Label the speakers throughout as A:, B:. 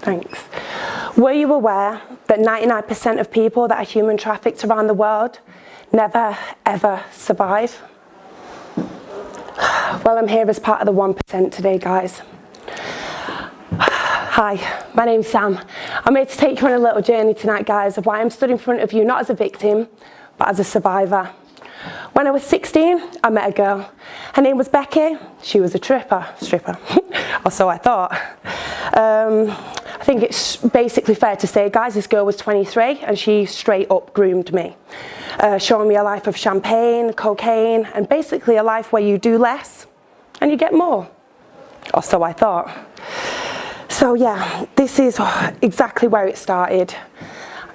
A: Thanks. Were you aware that 99% of people that are human trafficked around the world never, ever survive? Well, I'm here as part of the 1% today, guys. Hi, my name's Sam. I'm here to take you on a little journey tonight, guys, of why I'm stood in front of you not as a victim, but as a survivor. When I was 16, I met a girl. Her name was Becky. She was a stripper, or so I thought. I think it's basically fair to say, guys, this girl was 23 and she straight up groomed me, showing me a life of champagne, cocaine, and basically a life where you do less and you get more, or so I thought. So yeah, this is exactly where it started.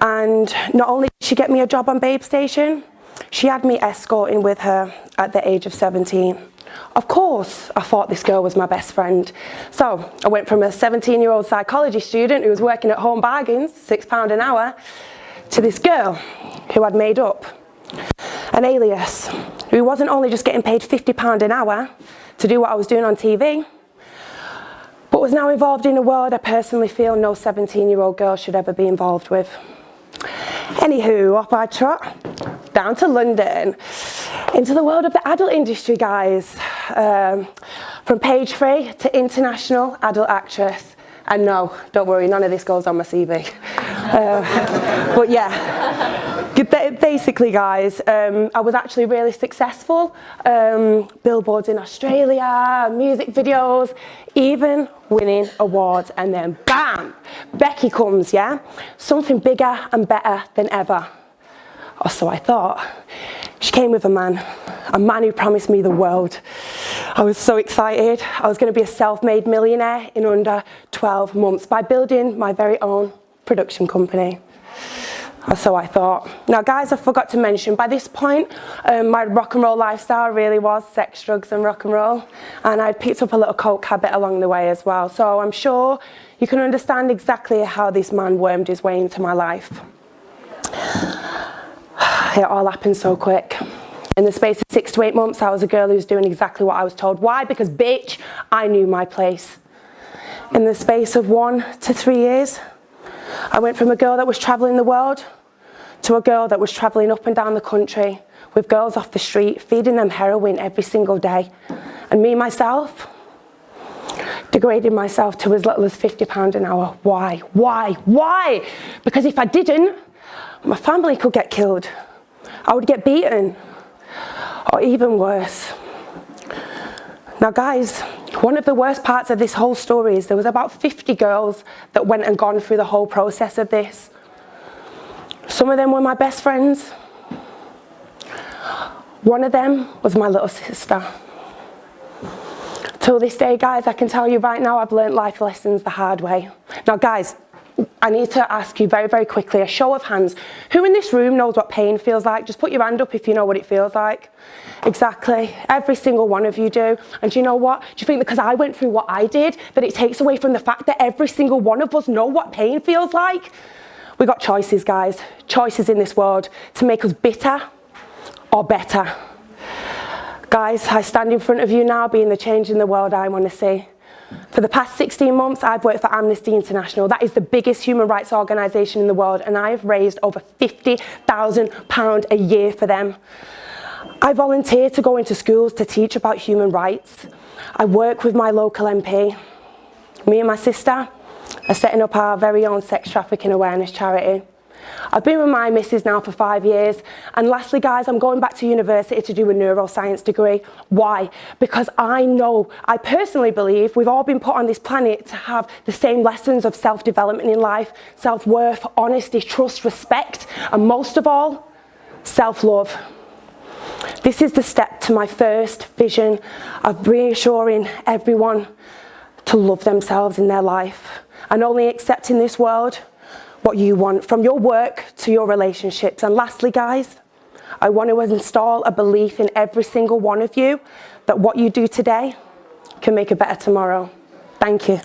A: And not only did she get me a job on Babe Station, she had me escorting with her at the age of 17. Of course, I thought this girl was my best friend. So I went from a 17-year-old psychology student who was working at Home Bargains, £6 an hour, to this girl who I'd made up an alias, who wasn't only just getting paid £50 an hour to do what I was doing on TV, but was now involved in a world I personally feel no 17-year-old girl should ever be involved with. Anywho, off I trot down to London, into the world of the adult industry, guys. From page 3 to international adult actress. And no, don't worry, none of this goes on my CV. But yeah, basically, guys, I was actually really successful. Billboards in Australia, music videos, even winning awards. And then bam, Becky comes, yeah? Something bigger and better than ever. Or so I thought. She came with a man who promised me the world. I was so excited. I was going to be a self-made millionaire in under 12 months by building my very own production company. Or so I thought. Now, guys, I forgot to mention, by this point, my rock and roll lifestyle really was sex, drugs, and rock and roll. And I'd picked up a little coke habit along the way as well. So I'm sure you can understand exactly how this man wormed his way into my life. It all happened so quick. In the space of 6 to 8 months, I was a girl who was doing exactly what I was told. Why? Because, bitch, I knew my place. In the space of 1 to 3 years, I went from a girl that was traveling the world to a girl that was traveling up and down the country with girls off the street, feeding them heroin every single day. And me, myself, degrading myself to as little as £50 an hour. Why? Why? Why? Because if I didn't, my family could get killed. I would get beaten, or even worse. Now, guys, one of the worst parts of this whole story is there was about 50 girls that went and gone through the whole process of this. Some of them were my best friends. One of them was my little sister. Till this day, guys, I can tell you right now, I've learned life lessons the hard way. Now, guys, I need to ask you very, very quickly, a show of hands. Who in this room knows what pain feels like? Just put your hand up if you know what it feels like. Exactly. Every single one of you do. And do you know what? Do you think because I went through what I did, that it takes away from the fact that every single one of us know what pain feels like? We got choices, guys. Choices in this world to make us bitter or better. Guys, I stand in front of you now being the change in the world I want to see. For the past 16 months, I've worked for Amnesty International. That is the biggest human rights organisation in the world, and I have raised over £50,000 a year for them. I volunteer to go into schools to teach about human rights. I work with my local MP. Me and my sister are setting up our very own sex trafficking awareness charity. I've been with my missus now for 5 years. And lastly, guys, I'm going back to university to do a neuroscience degree. Why? Because I personally believe we've all been put on this planet to have the same lessons of self-development in life, self-worth, honesty, trust, respect, and most of all, self-love. This is the step to my first vision of reassuring everyone to love themselves in their life and only accept in this world what you want, from your work to your relationships. And lastly, guys, I want to install a belief in every single one of you that what you do today can make a better tomorrow. Thank you.